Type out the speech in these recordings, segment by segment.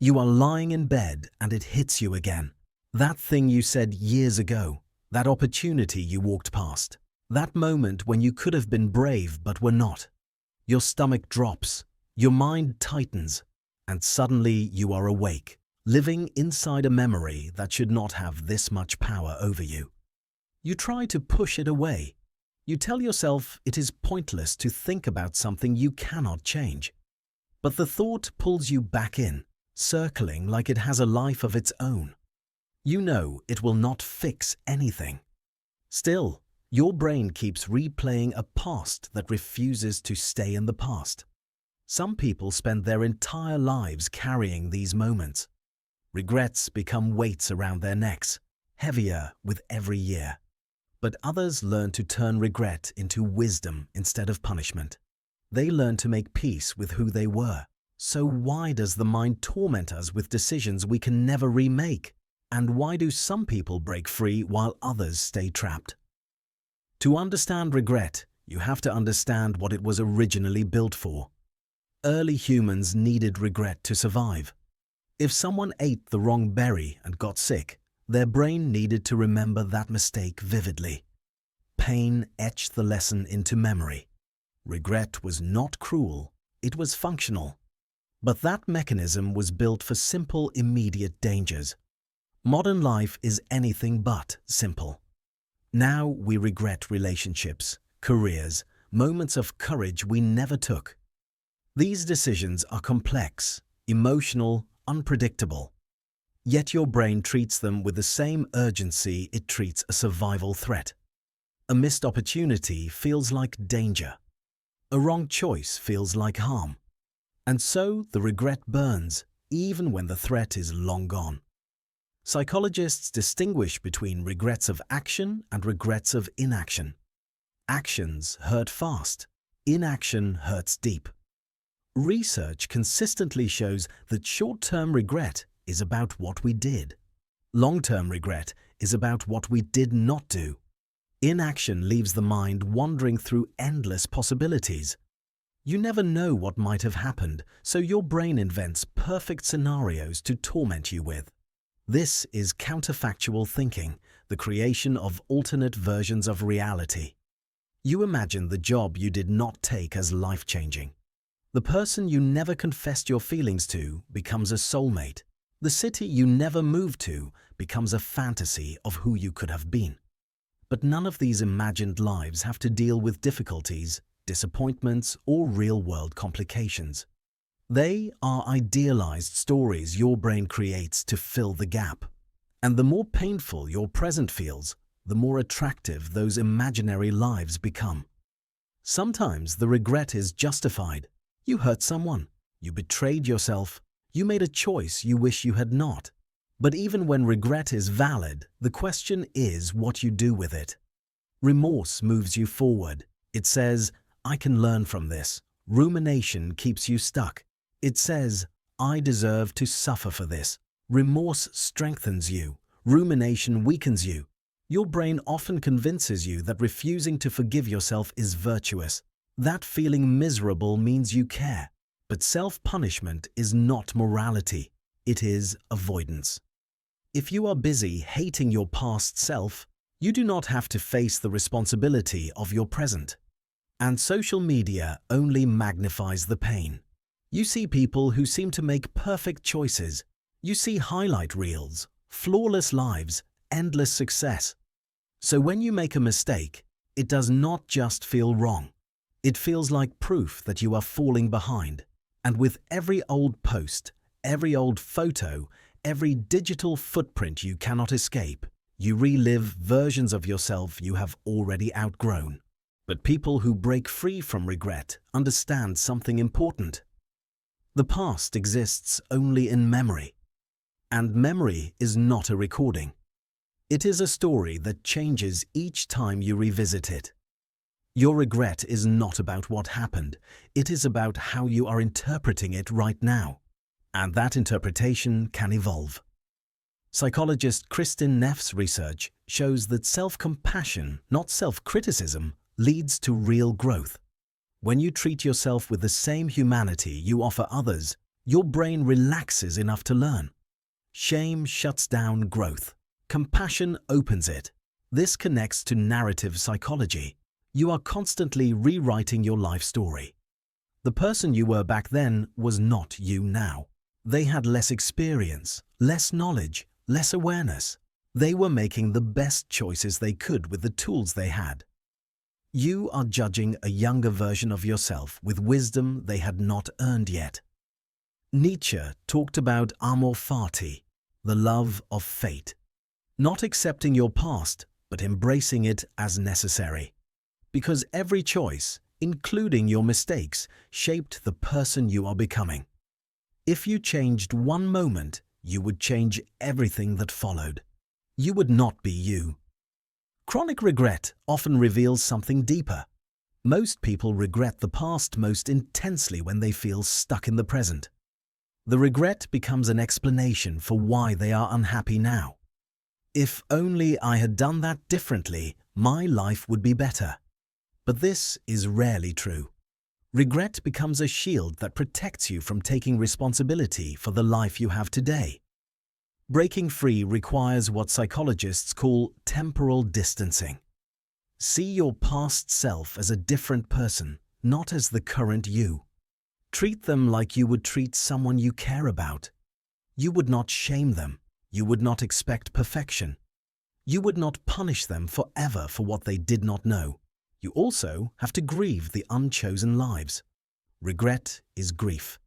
You are lying in bed and it hits you again. That thing you said years ago, that opportunity you walked past, that moment when you could have been brave but were not. Your stomach drops, your mind tightens, and suddenly you are awake, living inside a memory that should not have this much power over you. You try to push it away. You tell yourself it is pointless to think about something you cannot change. But the thought pulls you back in, circling like it has a life of its own. You know it will not fix anything. Still, your brain keeps replaying a past that refuses to stay in the past. Some people spend their entire lives carrying these moments. Regrets become weights around their necks, heavier with every year. But others learn to turn regret into wisdom instead of punishment. They learn to make peace with who they were. So why does the mind torment us with decisions we can never remake? And why do some people break free while others stay trapped? To understand regret, you have to understand what it was originally built for. Early humans needed regret to survive. If someone ate the wrong berry and got sick, their brain needed to remember that mistake vividly. Pain etched the lesson into memory. Regret was not cruel, it was functional. But that mechanism was built for simple, immediate dangers. Modern life is anything but simple. Now we regret relationships, careers, moments of courage we never took. These decisions are complex, emotional, unpredictable. Yet your brain treats them with the same urgency it treats a survival threat. A missed opportunity feels like danger. A wrong choice feels like harm. And so the regret burns, even when the threat is long gone. Psychologists distinguish between regrets of action and regrets of inaction. Actions hurt fast. Inaction hurts deep. Research consistently shows that short-term regret is about what we did. Long-term regret is about what we did not do. Inaction leaves the mind wandering through endless possibilities. You never know what might have happened, so your brain invents perfect scenarios to torment you with. This is counterfactual thinking, the creation of alternate versions of reality. You imagine the job you did not take as life-changing. The person you never confessed your feelings to becomes a soulmate. The city you never moved to becomes a fantasy of who you could have been. But none of these imagined lives have to deal with difficulties, disappointments, or real-world complications. They are idealized stories your brain creates to fill the gap. And the more painful your present feels, the more attractive those imaginary lives become. Sometimes the regret is justified. You hurt someone, you betrayed yourself, you made a choice you wish you had not. But even when regret is valid, the question is what you do with it. Remorse moves you forward. It says, I can learn from this. Rumination keeps you stuck. It says, I deserve to suffer for this. Remorse strengthens you. Rumination weakens you. Your brain often convinces you that refusing to forgive yourself is virtuous. That feeling miserable means you care. But self-punishment is not morality. It is avoidance. If you are busy hating your past self, you do not have to face the responsibility of your present. And social media only magnifies the pain. You see people who seem to make perfect choices. You see highlight reels, flawless lives, endless success. So when you make a mistake, it does not just feel wrong. It feels like proof that you are falling behind. And with every old post, every old photo, every digital footprint you cannot escape, you relive versions of yourself you have already outgrown. But people who break free from regret understand something important. The past exists only in memory. And memory is not a recording. It is a story that changes each time you revisit it. Your regret is not about what happened. It is about how you are interpreting it right now. And that interpretation can evolve. Psychologist Kristin Neff's research shows that self-compassion, not self-criticism, leads to real growth. When you treat yourself with the same humanity you offer others, Your brain relaxes enough to learn. Shame shuts down growth. Compassion opens it. This connects to narrative psychology. You are constantly rewriting your life story. The person you were back then was not you now. They had less experience, less knowledge, less awareness. They were making the best choices they could with the tools they had. You are judging a younger version of yourself with wisdom they had not earned yet. Nietzsche talked about amor fati, the love of fate. Not accepting your past, but embracing it as necessary. Because every choice, including your mistakes, shaped the person you are becoming. If you changed one moment, you would change everything that followed. You would not be you. Chronic regret often reveals something deeper. Most people regret the past most intensely when they feel stuck in the present. The regret becomes an explanation for why they are unhappy now. If only I had done that differently, my life would be better. But this is rarely true. Regret becomes a shield that protects you from taking responsibility for the life you have today. Breaking free requires what psychologists call temporal distancing. See your past self as a different person, not as the current you. Treat them like you would treat someone you care about. You would not shame them. You would not expect perfection. You would not punish them forever for what they did not know. You also have to grieve the unchosen lives. Regret is grief.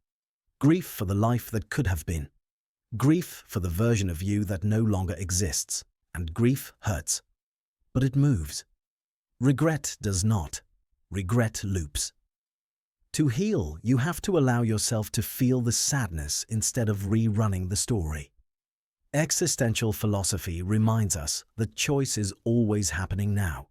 Grief for the life that could have been. Grief for the version of you that no longer exists. And grief hurts. But it moves. Regret does not. Regret loops. To heal, you have to allow yourself to feel the sadness instead of rerunning the story. Existential philosophy reminds us that choice is always happening now.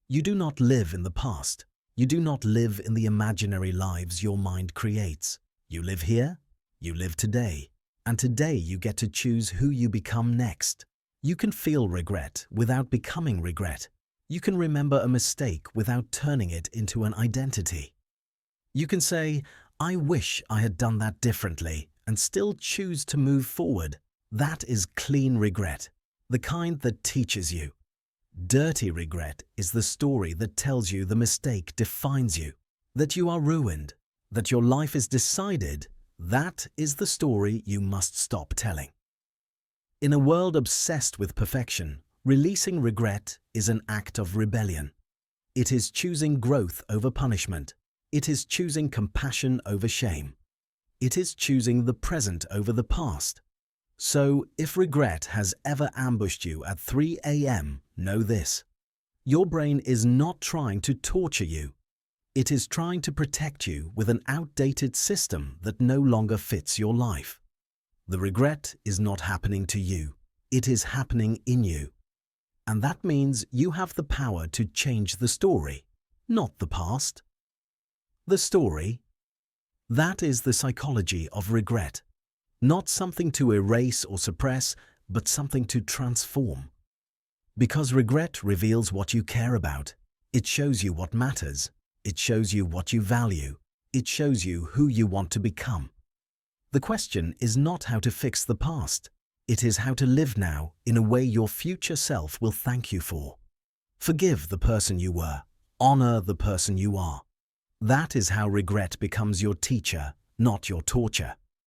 You do not live in the past. You do not live in the imaginary lives your mind creates. You live here, you live today, and today you get to choose who you become next. You can feel regret without becoming regret. You can remember a mistake without turning it into an identity. You can say, I wish I had done that differently, and still choose to move forward. That is clean regret, the kind that teaches you. Dirty regret is the story that tells you the mistake defines you, that you are ruined, that your life is decided. That is the story you must stop telling. In a world obsessed with perfection, releasing regret is an act of rebellion. It is choosing growth over punishment. It is choosing compassion over shame. It is choosing the present over the past. So, if regret has ever ambushed you at 3 a.m., know this. Your brain is not trying to torture you. It is trying to protect you with an outdated system that no longer fits your life. The regret is not happening to you. It is happening in you. And that means you have the power to change the story, not the past. The story. That is the psychology of regret. Not something to erase or suppress, but something to transform. Because regret reveals what you care about. It shows you what matters. It shows you what you value. It shows you who you want to become. The question is not how to fix the past. It is how to live now in a way your future self will thank you for. Forgive the person you were. Honor the person you are. That is how regret becomes your teacher, not your torture.